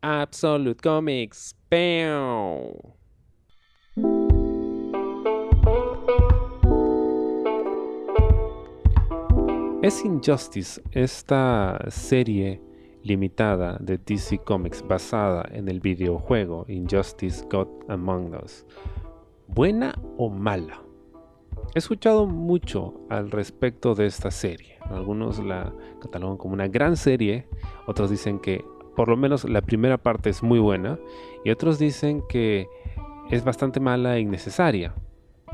Absolute Comics. ¡Pew! Es Injustice, esta serie limitada de DC Comics basada en el videojuego Injustice God Among Us, ¿buena o mala? He escuchado mucho al respecto de esta serie. Algunos la catalogan como una gran serie, otros dicen que por lo menos la primera parte es muy buena y otros dicen que es bastante mala e innecesaria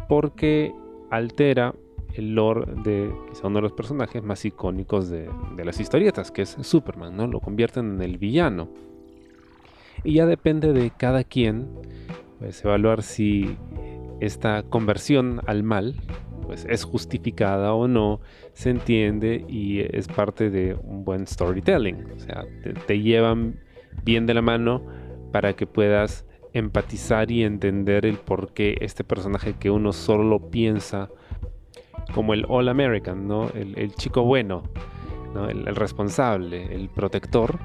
porque altera el lore de quizá uno de los personajes más icónicos de las historietas, que es Superman, ¿no? Lo convierten en el villano. Y ya depende de cada quien pues, evaluar si esta conversión al mal pues, es justificada o no, se entiende y es parte de un buen storytelling. O sea, te llevan bien de la mano para que puedas empatizar y entender el por qué este personaje que uno solo piensa como el All American, ¿no? El chico bueno, ¿no? El responsable, el protector,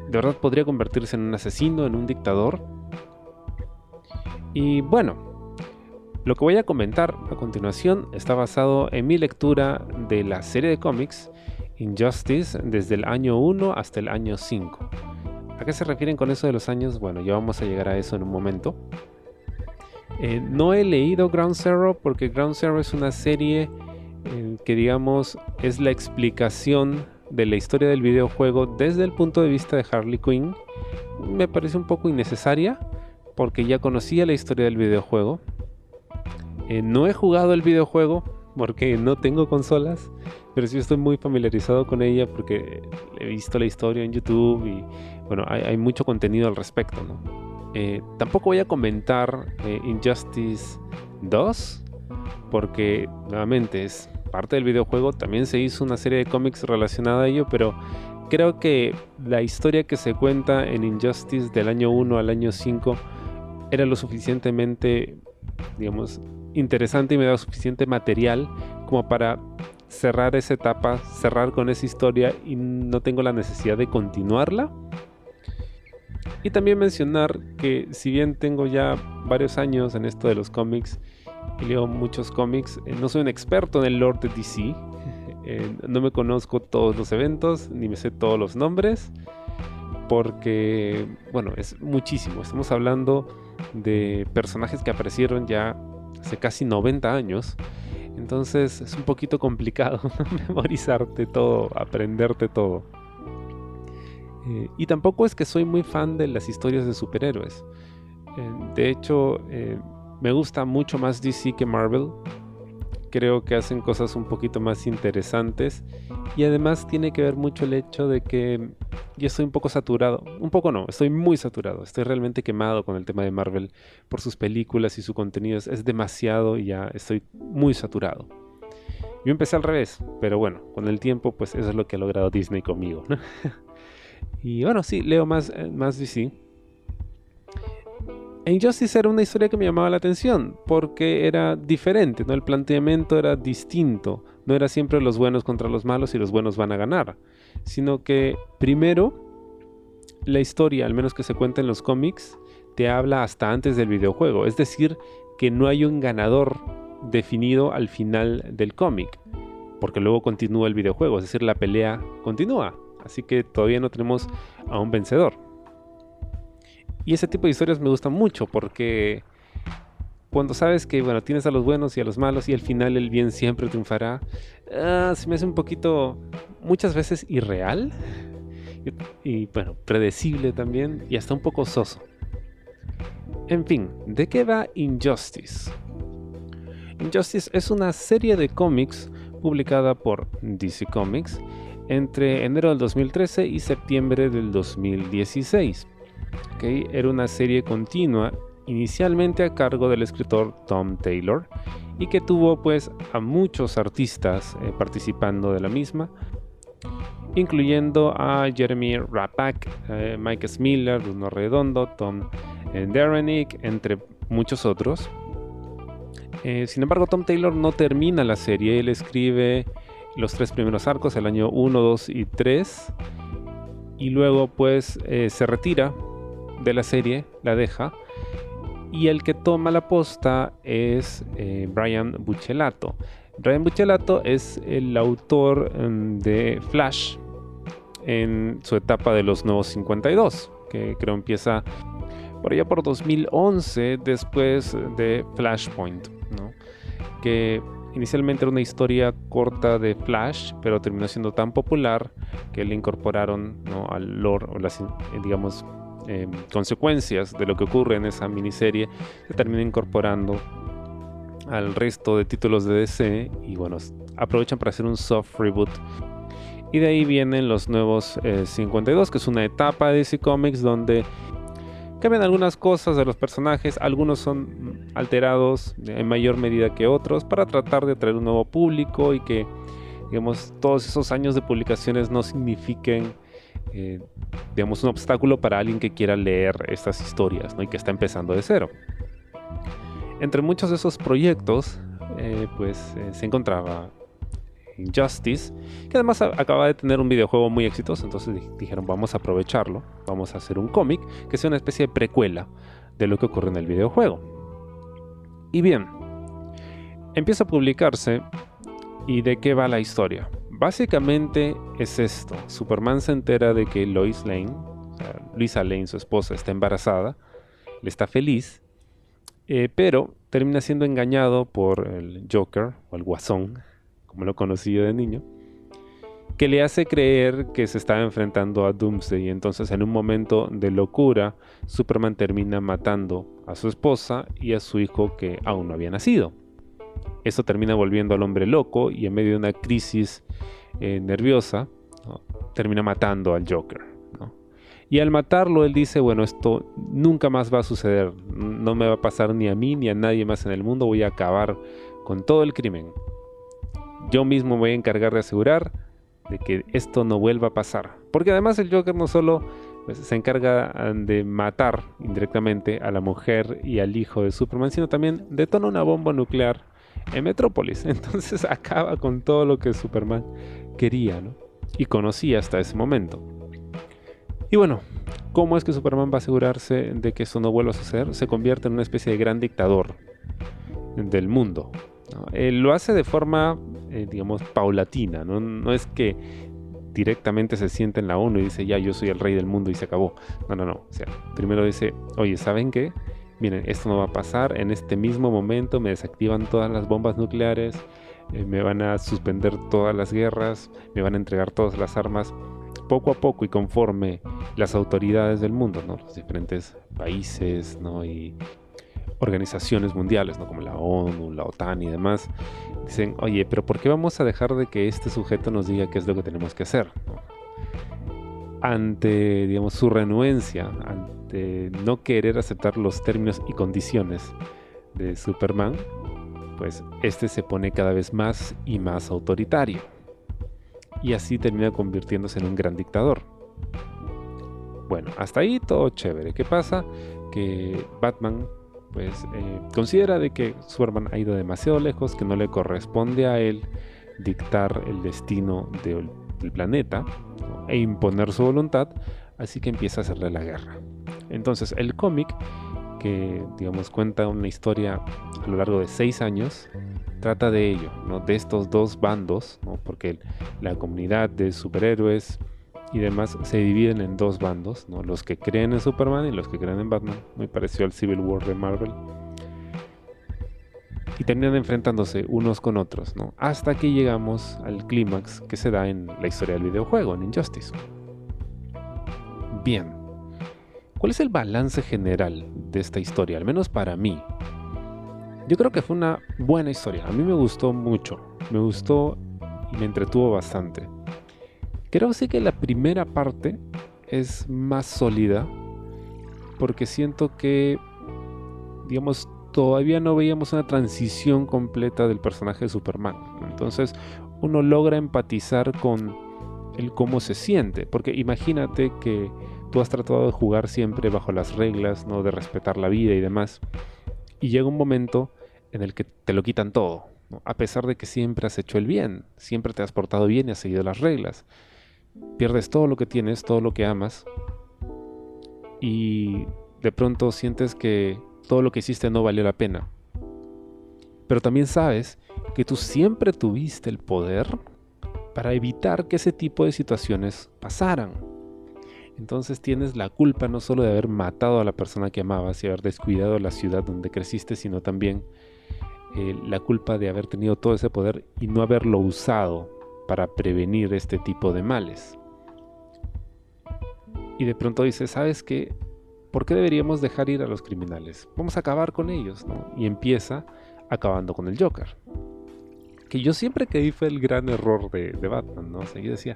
de verdad podría convertirse en un asesino, en un dictador. Y bueno, lo que voy a comentar a continuación está basado en mi lectura de la serie de cómics Injustice desde el año 1 hasta el año 5. ¿A qué se refieren con eso de los años? Bueno, ya vamos a llegar a eso en un momento. No he leído Ground Zero porque Ground Zero es una serie que digamos es la explicación de la historia del videojuego desde el punto de vista de Harley Quinn. Me parece un poco innecesaria porque ya conocía la historia del videojuego. No he jugado el videojuego porque no tengo consolas, pero sí estoy muy familiarizado con ella porque he visto la historia en YouTube y bueno, hay mucho contenido al respecto, ¿no? Tampoco voy a comentar Injustice 2 porque nuevamente es parte del videojuego, también se hizo una serie de cómics relacionada a ello, pero creo que la historia que se cuenta en Injustice del año 1 al año 5 era lo suficientemente, digamos, interesante y me daba suficiente material como para cerrar esa etapa, cerrar con esa historia y no tengo la necesidad de continuarla. Y también mencionar que si bien tengo ya varios años en esto de los cómics y leo muchos cómics, no soy un experto en el lore de DC, no me conozco todos los eventos, ni me sé todos los nombres, porque, bueno, es muchísimo. Estamos hablando de personajes que aparecieron ya hace casi 90 años, entonces es un poquito complicado memorizarte todo, aprenderte todo. Y tampoco es que soy muy fan de las historias de superhéroes. De hecho, me gusta mucho más DC que Marvel. Creo que hacen cosas un poquito más interesantes. Y además tiene que ver mucho el hecho de que yo estoy un poco saturado. Un poco no, estoy muy saturado. Estoy realmente quemado con el tema de Marvel por sus películas y su contenido. Es demasiado y ya estoy muy saturado. Yo empecé al revés, pero bueno, con el tiempo pues eso es lo que ha logrado Disney conmigo, ¿no? Y bueno, sí, leo más DC. Injustice era una historia que me llamaba la atención porque era diferente, ¿no? El planteamiento era distinto. No era siempre los buenos contra los malos y los buenos van a ganar. Sino que primero, la historia, al menos que se cuenta en los cómics, te habla hasta antes del videojuego. Es decir, que no hay un ganador definido al final del cómic. Porque luego continúa el videojuego, es decir, la pelea continúa. Así que todavía no tenemos a un vencedor. Y ese tipo de historias me gustan mucho porque cuando sabes que bueno, tienes a los buenos y a los malos y al final el bien siempre triunfará, se me hace un poquito, muchas veces irreal y bueno, predecible también y hasta un poco soso. En fin, ¿de qué va Injustice? Injustice es una serie de cómics publicada por DC Comics entre enero del 2013 y septiembre del 2016. ¿Okay? Era una serie continua, inicialmente a cargo del escritor Tom Taylor, y que tuvo pues a muchos artistas participando de la misma, incluyendo a Jeremy Rappak, Mike Miller, Bruno Redondo, Tom Derenick, entre muchos otros. Sin embargo, Tom Taylor no termina la serie, él escribe los 3 primeros arcos, el año 1, 2 y 3, y luego pues se retira de la serie, la deja, y el que toma la posta es Brian Buccellato. Brian Buccellato es el autor de Flash en su etapa de los Nuevos 52, que creo empieza por allá por 2011, después de Flashpoint, ¿no? Que inicialmente era una historia corta de Flash, pero terminó siendo tan popular que le incorporaron, ¿no?, al lore o las, digamos, consecuencias de lo que ocurre en esa miniserie. Se termina incorporando al resto de títulos de DC y bueno, aprovechan para hacer un soft reboot. Y de ahí vienen los Nuevos 52, que es una etapa de DC Comics donde cambian algunas cosas de los personajes, algunos son alterados en mayor medida que otros para tratar de atraer un nuevo público y que, digamos, todos esos años de publicaciones no signifiquen, digamos, un obstáculo para alguien que quiera leer estas historias, ¿no?, y que está empezando de cero. Entre muchos de esos proyectos, se encontraba Injustice, que además acaba de tener un videojuego muy exitoso. Entonces dijeron, vamos a aprovecharlo, vamos a hacer un cómic que sea una especie de precuela de lo que ocurre en el videojuego. Y bien, empieza a publicarse. ¿Y de qué va la historia? Básicamente es esto: Superman se entera de que Lois Lane, o sea, Luisa Lane, su esposa, está embarazada, le está feliz, pero termina siendo engañado por el Joker, o el Guasón, como lo conocía de niño, que le hace creer que se está enfrentando a Doomsday. Y entonces, en un momento de locura, Superman termina matando a su esposa y a su hijo que aún no había nacido. Esto termina volviendo al hombre loco y en medio de una crisis nerviosa, ¿no?, termina matando al Joker, ¿no? Y al matarlo él dice, bueno, esto nunca más va a suceder, no me va a pasar ni a mí ni a nadie más en el mundo, voy a acabar con todo el crimen. Yo mismo me voy a encargar de asegurar de que esto no vuelva a pasar. Porque además el Joker no solo se encarga de matar indirectamente a la mujer y al hijo de Superman, sino también detona una bomba nuclear en Metrópolis. Entonces acaba con todo lo que Superman quería, ¿no?, y conocía hasta ese momento. Y bueno, ¿cómo es que Superman va a asegurarse de que eso no vuelva a suceder? Se convierte en una especie de gran dictador del mundo, ¿no? Lo hace de forma, digamos, paulatina, ¿no? No es que directamente se siente en la ONU y dice, ya, yo soy el rey del mundo y se acabó. No. O sea, primero dice, oye, ¿saben qué? Miren, esto no va a pasar. En este mismo momento me desactivan todas las bombas nucleares, me van a suspender todas las guerras, me van a entregar todas las armas. Poco a poco y conforme las autoridades del mundo, ¿no?, los diferentes países, ¿no?, y organizaciones mundiales, ¿no?, como la ONU, la OTAN y demás, dicen, oye, pero ¿por qué vamos a dejar de que este sujeto nos diga qué es lo que tenemos que hacer, ¿no? Ante, digamos, su renuencia, ante no querer aceptar los términos y condiciones de Superman, pues este se pone cada vez más y más autoritario. Y así termina convirtiéndose en un gran dictador. Bueno, hasta ahí todo chévere. ¿Qué pasa? Que Batman considera de que Superman ha ido demasiado lejos, que no le corresponde a él dictar el destino del planeta, ¿no?, e imponer su voluntad, así que empieza a hacerle la guerra. Entonces el cómic, que digamos cuenta una historia a lo largo de 6 años, trata de ello, ¿no?, de estos dos bandos, ¿no?, porque la comunidad de superhéroes y demás se dividen en dos bandos, ¿no?, los que creen en Superman y los que creen en Batman, muy parecido al Civil War de Marvel, y terminan enfrentándose unos con otros, ¿no?, hasta que llegamos al clímax que se da en la historia del videojuego, en Injustice. Bien, ¿cuál es el balance general de esta historia? Al menos para mí. Yo creo que fue una buena historia. A mí me gustó mucho. Me gustó y me entretuvo bastante. Creo sí que la primera parte es más sólida, porque siento que, digamos, todavía no veíamos una transición completa del personaje de Superman. Entonces uno logra empatizar con el cómo se siente, porque imagínate que tú has tratado de jugar siempre bajo las reglas, ¿no?, de respetar la vida y demás, y llega un momento en el que te lo quitan todo, ¿no?, a pesar de que siempre has hecho el bien, siempre te has portado bien y has seguido las reglas. pierdes todo lo que tienes, todo lo que amas, y de pronto sientes que todo lo que hiciste no valió la pena. Pero también sabes que tú siempre tuviste el poder para evitar que ese tipo de situaciones pasaran. Entonces tienes la culpa no solo de haber matado a la persona que amabas y haber descuidado la ciudad donde creciste, sino también la culpa de haber tenido todo ese poder y no haberlo usado para prevenir este tipo de males. Y de pronto dices, ¿sabes qué? ¿Por qué deberíamos dejar ir a los criminales? Vamos a acabar con ellos, ¿no? Y empieza acabando con el Joker. Que yo siempre creí fue el gran error de Batman, ¿no? O sea, yo decía,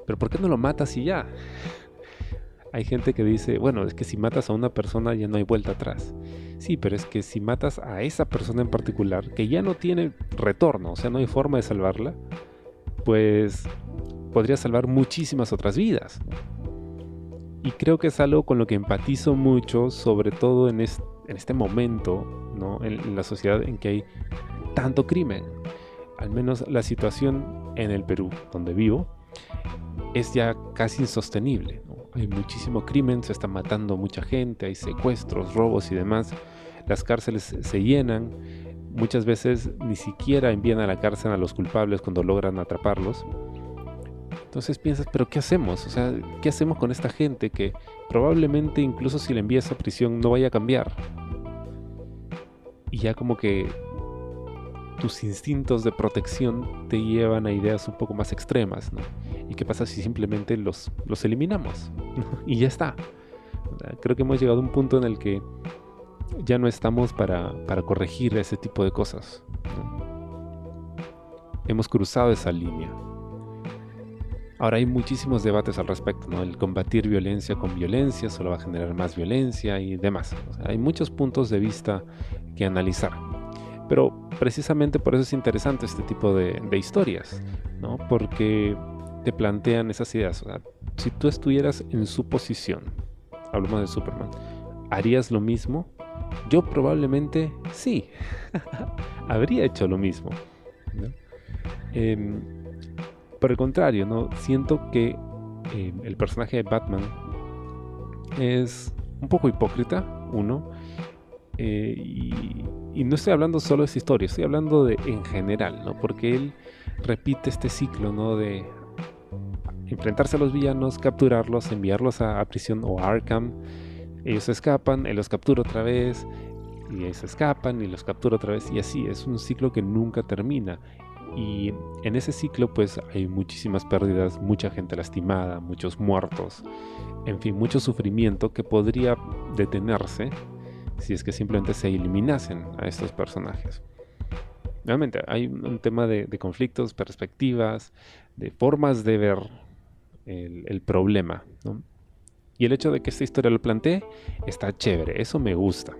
¿pero por qué no lo matas y ya? Hay gente que dice, bueno, es que si matas a una persona ya no hay vuelta atrás. Sí, pero es que si matas a esa persona en particular, que ya no tiene retorno, o sea, no hay forma de salvarla, pues podría salvar muchísimas otras vidas. Y creo que es algo con lo que empatizo mucho, sobre todo en este momento, ¿no? En la sociedad en que hay tanto crimen. Al menos la situación en el Perú, donde vivo, es ya casi insostenible, ¿no? Hay muchísimo crimen, se está matando mucha gente, hay secuestros, robos y demás. Las cárceles se llenan, muchas veces ni siquiera envían a la cárcel a los culpables cuando logran atraparlos. Entonces piensas, ¿pero qué hacemos? O sea, ¿qué hacemos con esta gente que probablemente incluso si la envías a prisión no vaya a cambiar? Y ya como que tus instintos de protección te llevan a ideas un poco más extremas, ¿no? ¿Y qué pasa si simplemente los eliminamos? Y ya está. Creo que hemos llegado a un punto en el que ya no estamos para corregir ese tipo de cosas, ¿no? Hemos cruzado esa línea. Ahora hay muchísimos debates al respecto, ¿no? El combatir violencia con violencia solo va a generar más violencia y demás. O sea, hay muchos puntos de vista que analizar. Pero precisamente por eso es interesante este tipo de historias, ¿no? Porque te plantean esas ideas. O sea, si tú estuvieras en su posición, hablamos de Superman, ¿harías lo mismo? Yo probablemente sí, habría hecho lo mismo, ¿no? Por el contrario, ¿no? Siento que el personaje de Batman es un poco hipócrita, uno, y no estoy hablando solo de esa historia, estoy hablando de en general, ¿no? Porque él repite este ciclo, ¿no? De enfrentarse a los villanos, capturarlos, enviarlos a prisión o a Arkham. Ellos escapan, él los captura otra vez, y ellos escapan y los captura otra vez, y así es un ciclo que nunca termina. Y en ese ciclo pues hay muchísimas pérdidas, mucha gente lastimada, muchos muertos, en fin, mucho sufrimiento que podría detenerse si es que simplemente se eliminasen a estos personajes. Realmente hay un tema de conflictos, perspectivas, de formas de ver el problema, ¿no? Y el hecho de que esta historia lo plantee está chévere, eso me gusta.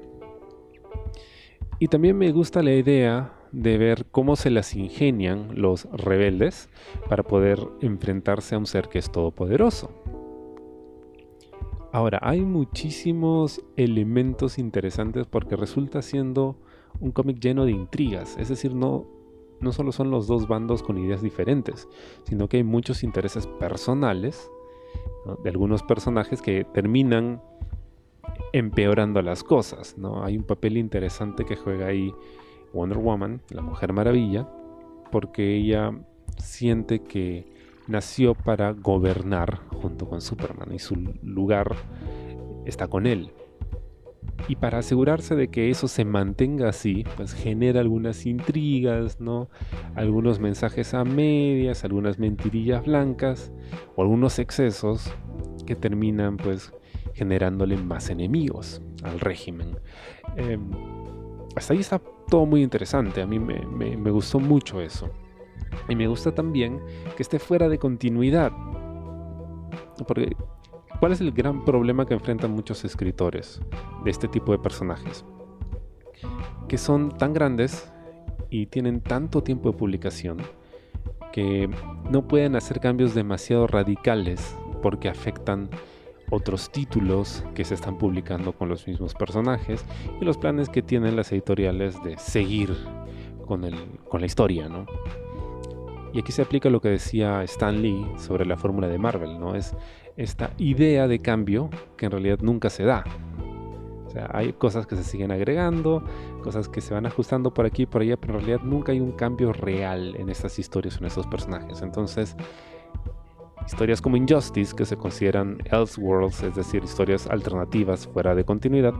Y también me gusta la idea de ver cómo se las ingenian los rebeldes para poder enfrentarse a un ser que es todopoderoso. Ahora, hay muchísimos elementos interesantes porque resulta siendo un cómic lleno de intrigas. Es decir, no solo son los dos bandos con ideas diferentes, sino que hay muchos intereses personales, ¿no? De algunos personajes que terminan empeorando las cosas, ¿no? Hay un papel interesante que juega ahí Wonder Woman, la Mujer Maravilla, porque ella siente que nació para gobernar junto con Superman y su lugar está con él. Y para asegurarse de que eso se mantenga así, pues genera algunas intrigas, ¿no? Algunos mensajes a medias, algunas mentirillas blancas o algunos excesos que terminan pues generándole más enemigos al régimen. Hasta ahí está todo muy interesante, a mí me gustó mucho eso. Y me gusta también que esté fuera de continuidad. Porque, ¿cuál es el gran problema que enfrentan muchos escritores de este tipo de personajes? Que son tan grandes y tienen tanto tiempo de publicación que no pueden hacer cambios demasiado radicales porque afectan otros títulos que se están publicando con los mismos personajes y los planes que tienen las editoriales de seguir con la historia, ¿no? Y aquí se aplica lo que decía Stan Lee sobre la fórmula de Marvel, ¿no? Es esta idea de cambio que en realidad nunca se da. O sea, hay cosas que se siguen agregando, cosas que se van ajustando por aquí y por allá, pero en realidad nunca hay un cambio real en estas historias, en estos personajes. Entonces, historias como Injustice, que se consideran Elseworlds, es decir, historias alternativas fuera de continuidad,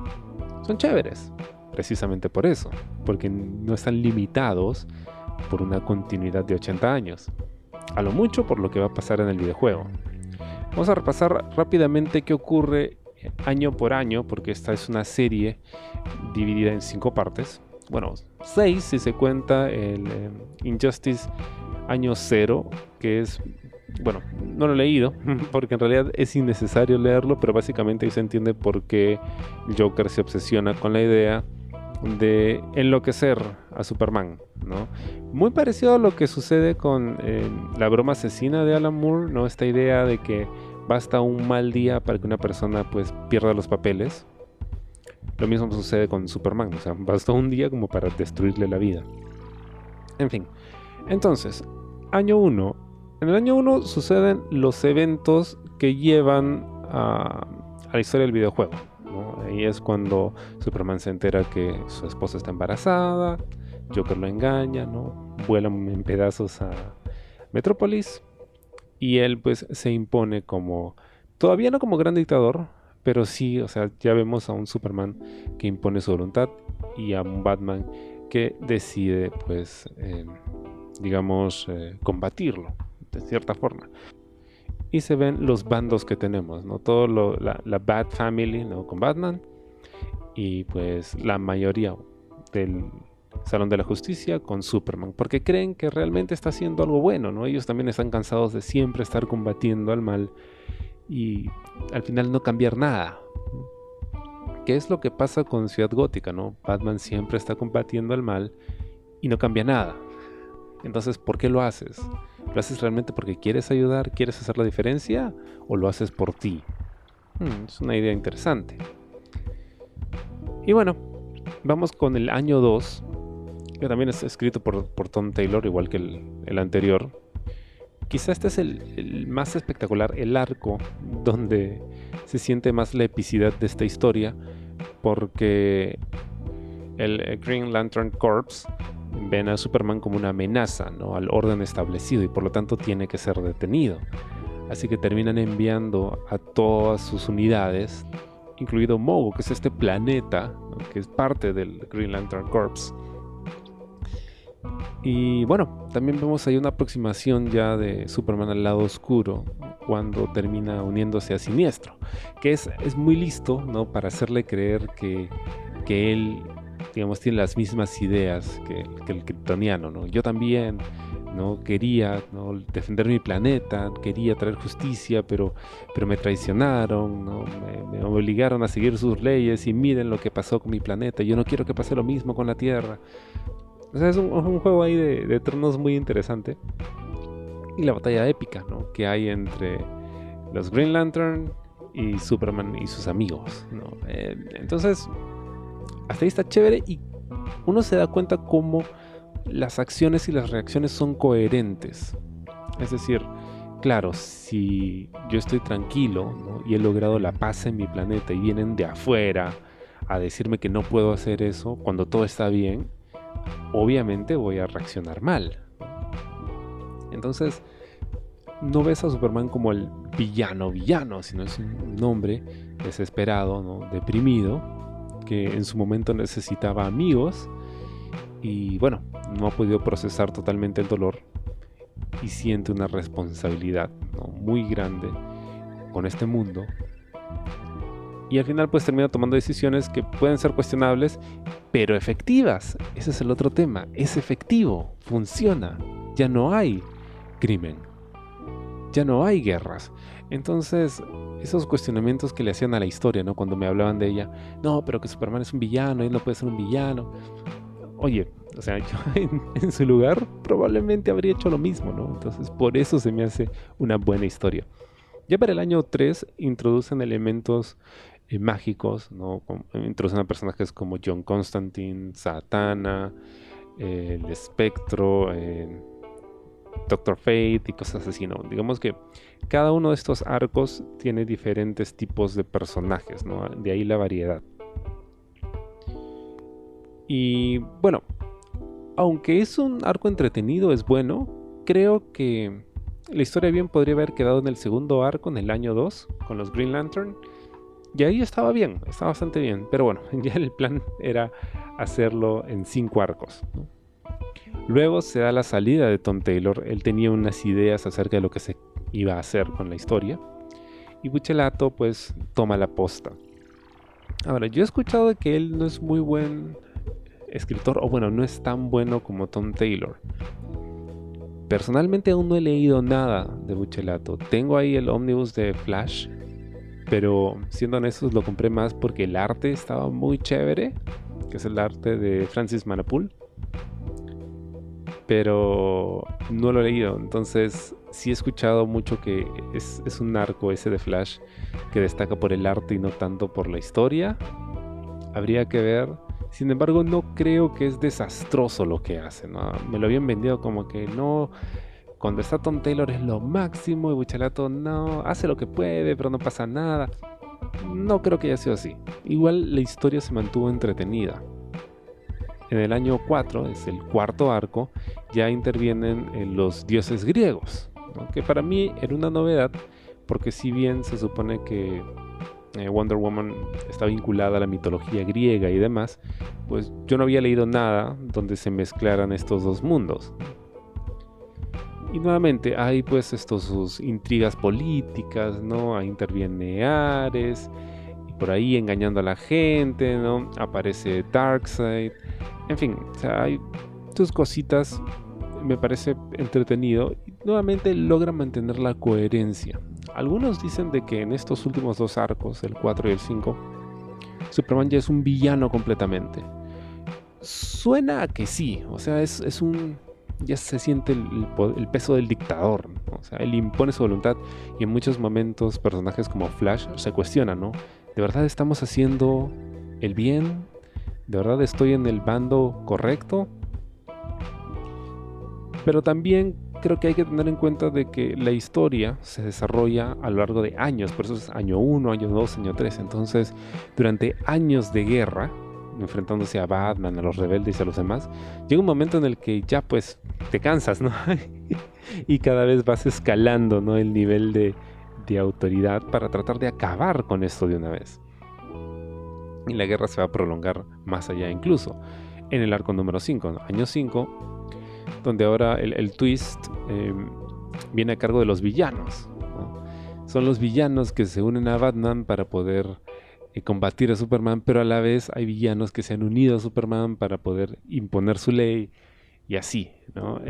son chéveres, precisamente por eso, porque no están limitados por una continuidad de 80 años, a lo mucho por lo que va a pasar en el videojuego. Vamos a repasar rápidamente qué ocurre año por año, porque esta es una serie dividida en 5 partes. Bueno, 6 si se cuenta el Injustice año 0, que es, bueno, no lo he leído, porque en realidad es innecesario leerlo, pero básicamente ahí se entiende por qué Joker se obsesiona con la idea de enloquecer a Superman, ¿no? Muy parecido a lo que sucede con la broma asesina de Alan Moore, ¿no? Esta idea de que basta un mal día para que una persona pues pierda los papeles. Lo mismo sucede con Superman, o sea, basta un día como para destruirle la vida. En fin, entonces, año 1. En el año 1 suceden los eventos que llevan a la historia del videojuego, ¿no? Ahí es cuando Superman se entera que su esposa está embarazada, Joker lo engaña, ¿no? Vuelan en pedazos a Metrópolis y él pues se impone como, todavía no como gran dictador, pero sí, o sea, ya vemos a un Superman que impone su voluntad y a un Batman que decide pues, digamos, combatirlo de cierta forma. Y se ven los bandos que tenemos, ¿no? La Bat Family, ¿no? Con Batman y pues la mayoría del Salón de la Justicia con Superman, porque creen que realmente está haciendo algo bueno, ¿no? Ellos también están cansados de siempre estar combatiendo al mal y al final no cambiar nada. ¿Qué es lo que pasa con Ciudad Gótica, no? Batman siempre está combatiendo al mal y no cambia nada. Entonces, ¿por qué lo haces? ¿Lo haces realmente porque quieres ayudar, quieres hacer la diferencia o lo haces por ti? Es una idea interesante. Y bueno, vamos con el año 2, que también es escrito por Tom Taylor, igual que el anterior. Quizá este es el más espectacular, el arco donde se siente más la epicidad de esta historia, porque el Green Lantern Corps ven a Superman como una amenaza, ¿no? Al orden establecido y por lo tanto tiene que ser detenido. Así que terminan enviando a todas sus unidades, incluido Mogo, que es este planeta, ¿no? Que es parte del Green Lantern Corps. Y bueno, también vemos ahí una aproximación ya de Superman al lado oscuro cuando termina uniéndose a Siniestro, que es muy listo, ¿no? Para hacerle creer que él, digamos, tiene las mismas ideas que el kryptoniano, ¿no? Yo también, ¿no? Quería, ¿no? defender mi planeta, quería traer justicia, pero me traicionaron, ¿no? Me obligaron a seguir sus leyes y miren lo que pasó con mi planeta. Yo no quiero que pase lo mismo con la Tierra. O sea, es un juego ahí de turnos muy interesante. Y la batalla épica, ¿no? Que hay entre los Green Lantern y Superman y sus amigos, ¿no? Entonces, hasta ahí está chévere y uno se da cuenta cómo las acciones y las reacciones son coherentes. Es decir, claro, si yo estoy tranquilo, ¿no? Y he logrado la paz en mi planeta y vienen de afuera a decirme que no puedo hacer eso cuando todo está bien, obviamente voy a reaccionar mal. Entonces, no ves a Superman como el villano, sino es un hombre desesperado, ¿no? Deprimido, que en su momento necesitaba amigos y bueno, no ha podido procesar totalmente el dolor y siente una responsabilidad, ¿no? Muy grande con este mundo. Y al final pues termina tomando decisiones que pueden ser cuestionables, pero efectivas. Ese es el otro tema. Es efectivo, funciona. Ya no hay crimen. Ya no hay guerras. Entonces, esos cuestionamientos que le hacían a la historia, ¿no? Cuando me hablaban de ella, no, pero que Superman es un villano, él no puede ser un villano. Oye, o sea, yo en su lugar probablemente habría hecho lo mismo, ¿no? Entonces, por eso se me hace una buena historia. Ya para el año 3 introducen elementos mágicos, ¿no? Introducen a personajes como John Constantine, Zatanna, el Espectro, Doctor Fate y cosas así, ¿no? Digamos que cada uno de estos arcos tiene diferentes tipos de personajes, ¿no? De ahí la variedad. Y bueno, aunque es un arco entretenido, es bueno, creo que la historia bien podría haber quedado en el segundo arco, en el año 2, con los Green Lantern. Y ahí estaba bien, estaba bastante bien. Pero bueno, ya el plan era hacerlo en 5 arcos, ¿no? Luego se da la salida de Tom Taylor. Él tenía unas ideas acerca de lo que se iba a hacer con la historia. Y Buccellato pues toma la posta. Ahora, yo he escuchado de que él no es muy buen escritor, o bueno, no es tan bueno como Tom Taylor. Personalmente aún no he leído nada de Buccellato. Tengo ahí el ómnibus de Flash, pero siendo honestos lo compré más porque el arte estaba muy chévere, que es el arte de Francis Manapul, pero no lo he leído. Entonces sí he escuchado mucho que es un arco ese de Flash que destaca por el arte y no tanto por la historia. Habría que ver. Sin embargo, no creo que es desastroso lo que hace, ¿no? Me lo habían vendido como que no, cuando está Tom Taylor es lo máximo y Buccellato no, hace lo que puede, pero no pasa nada. No creo que haya sido así. Igual la historia se mantuvo entretenida. En el año 4, es el cuarto arco, ya intervienen los dioses griegos, ¿no? Que para mí era una novedad, porque si bien se supone que Wonder Woman está vinculada a la mitología griega y demás, pues yo no había leído nada donde se mezclaran estos dos mundos. Y nuevamente hay pues sus intrigas políticas, ¿no? Ahí interviene Ares, y por ahí engañando a la gente, ¿no? Aparece Darkseid, en fin, o sea, hay sus cositas, me parece entretenido, y nuevamente logra mantener la coherencia. Algunos dicen de que en estos últimos 2 arcos, el 4 y el 5, Superman ya es un villano completamente. Suena a que sí, o sea, es un... ya se siente el peso del dictador, ¿no? O sea, él impone su voluntad y en muchos momentos personajes como Flash se cuestionan, ¿no? ¿De verdad estamos haciendo el bien? ¿De verdad estoy en el bando correcto? Pero también creo que hay que tener en cuenta de que la historia se desarrolla a lo largo de años, por eso es año 1, año 2, año 3. Entonces, durante años de guerra, enfrentándose a Batman, a los rebeldes y a los demás, llega un momento en el que ya pues te cansas, ¿no? Y cada vez vas escalando, ¿no? El nivel de autoridad para tratar de acabar con esto de una vez. Y la guerra se va a prolongar más allá incluso. En el arco número 5, ¿no? Año 5, donde ahora el twist viene a cargo de los villanos, ¿no? Son los villanos que se unen a Batman para poder combatir a Superman, pero a la vez hay villanos que se han unido a Superman para poder imponer su ley y así, ¿no?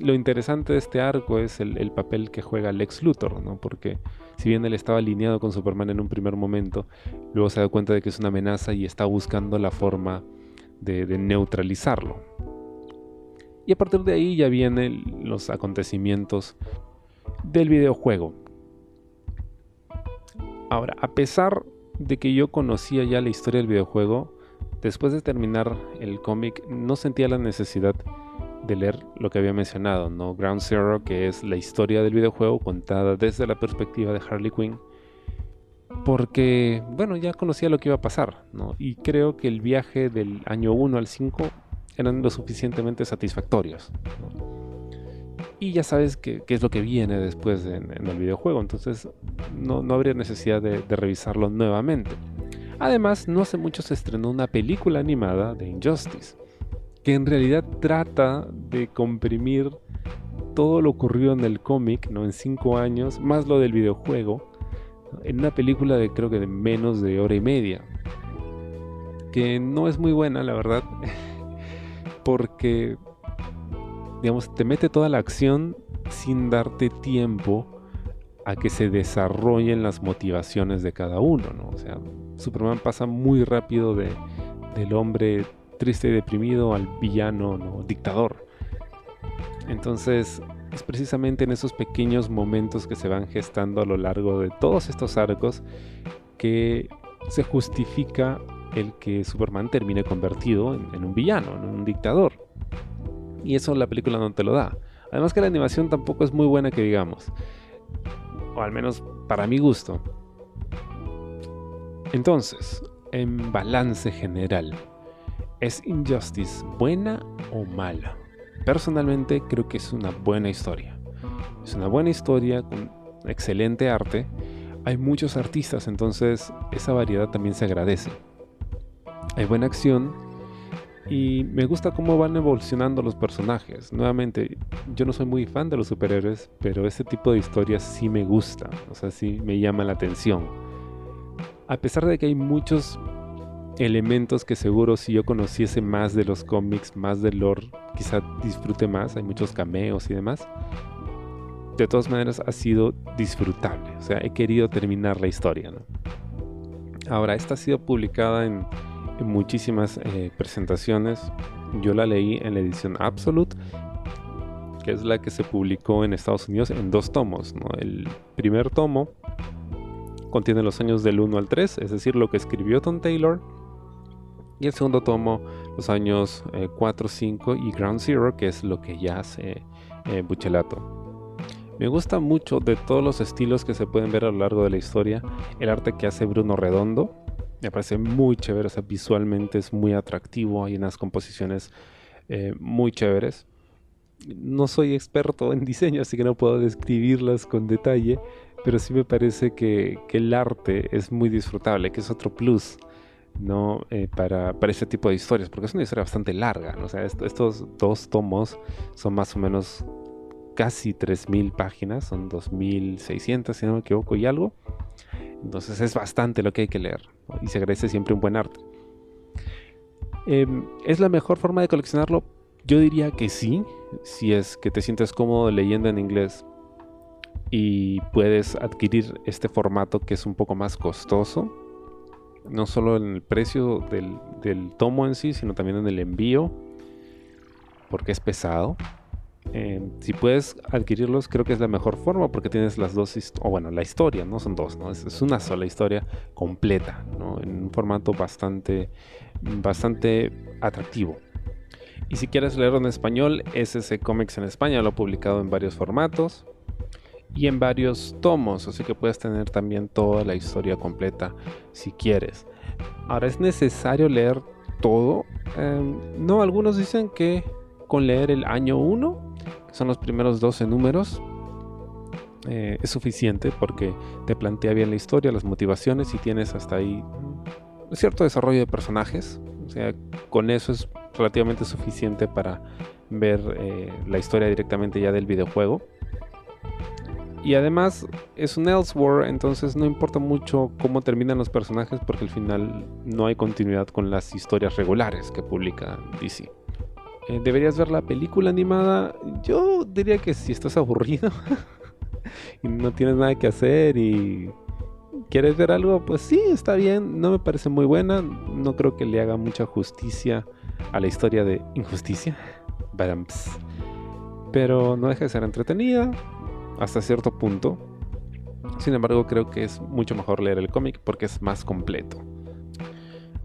Lo interesante de este arco es el papel que juega Lex Luthor, ¿no? Porque si bien él estaba alineado con Superman en un primer momento, luego se da cuenta de que es una amenaza y está buscando la forma de neutralizarlo. Y a partir de ahí ya vienen los acontecimientos del videojuego. Ahora, a pesar de que yo conocía ya la historia del videojuego, después de terminar el cómic no sentía la necesidad de leer lo que había mencionado, ¿no? Ground Zero, que es la historia del videojuego contada desde la perspectiva de Harley Quinn, porque, bueno, ya conocía lo que iba a pasar, ¿no? Y creo que el viaje del año 1 al 5 eran lo suficientemente satisfactorios, ¿no? Y ya sabes qué es lo que viene después en el videojuego, entonces no habría necesidad de revisarlo nuevamente. Además, no hace mucho se estrenó una película animada de Injustice, que en realidad trata de comprimir todo lo ocurrido en el cómic, ¿no? En 5 años, más lo del videojuego, ¿no? En una película de creo que de menos de hora y media, que no es muy buena, la verdad, porque, digamos, te mete toda la acción sin darte tiempo a que se desarrollen las motivaciones de cada uno, ¿no? O sea, Superman pasa muy rápido del hombre triste y deprimido al villano, ¿no? Dictador. Entonces, es precisamente en esos pequeños momentos que se van gestando a lo largo de todos estos arcos que se justifica el que Superman termine convertido en un villano, en un dictador. Y eso la película no te lo da. Además que la animación tampoco es muy buena que digamos, o al menos para mi gusto. Entonces, en balance general, ¿es Injustice buena o mala? Personalmente creo que es una buena historia. Es una buena historia con excelente arte. Hay muchos artistas, entonces esa variedad también se agradece. Hay buena acción y me gusta cómo van evolucionando los personajes. Nuevamente, yo no soy muy fan de los superhéroes, pero este tipo de historias sí me gusta, o sea, sí me llama la atención. A pesar de que hay muchos elementos que seguro si yo conociese más de los cómics, más del lore, quizá disfrute más, hay muchos cameos y demás. De todas maneras ha sido disfrutable, o sea, he querido terminar la historia, ¿no? Ahora, esta ha sido publicada en muchísimas presentaciones. Yo la leí en la edición Absolute, que es la que se publicó en Estados Unidos en 2 tomos, ¿no? El primer tomo contiene los años del 1 al 3, es decir, lo que escribió Tom Taylor. Y el segundo tomo, los años 4, 5 y Ground Zero, que es lo que ya hace Buccellato. Me gusta mucho de todos los estilos que se pueden ver a lo largo de la historia, el arte que hace Bruno Redondo. Me parece muy chévere, o sea, visualmente es muy atractivo, hay unas composiciones muy chéveres. No soy experto en diseño, así que no puedo describirlas con detalle, pero sí me parece que el arte es muy disfrutable, que es otro plus, ¿no? Para este tipo de historias, porque es una historia bastante larga, ¿no? O sea, estos 2 tomos son más o menos casi 3000 páginas, son 2600 si no me equivoco y algo. Entonces es bastante lo que hay que leer, ¿no? Y se agradece siempre un buen arte. ¿Es la mejor forma de coleccionarlo? Yo diría que sí, si es que te sientes cómodo leyendo en inglés y puedes adquirir este formato que es un poco más costoso, no solo en el precio del tomo en sí, sino también en el envío, porque es pesado. Si puedes adquirirlos, creo que es la mejor forma porque tienes las dos, o bueno, la historia, no son 2, ¿no? Es una sola historia completa, ¿no? En un formato bastante atractivo. Y si quieres leerlo en español, SC Comics en España lo ha publicado en varios formatos y en varios tomos, así que puedes tener también toda la historia completa si quieres. Ahora, ¿es necesario leer todo? No, algunos dicen que con leer el año 1, que son los primeros 12 números, es suficiente porque te plantea bien la historia, las motivaciones y tienes hasta ahí cierto desarrollo de personajes. O sea, con eso es relativamente suficiente para ver la historia directamente ya del videojuego. Y además es un Elseworld, entonces no importa mucho cómo terminan los personajes porque al final no hay continuidad con las historias regulares que publica DC. ¿Deberías ver la película animada? Yo diría que si estás aburrido y no tienes nada que hacer y quieres ver algo, pues sí, está bien. No me parece muy buena, no creo que le haga mucha justicia a la historia de Injusticia, pero no deja de ser entretenida hasta cierto punto. Sin embargo, creo que es mucho mejor leer el cómic porque es más completo.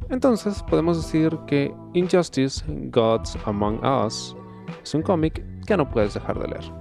Entonces, podemos decir que Injustice: Gods Among Us es un cómic que no puedes dejar de leer.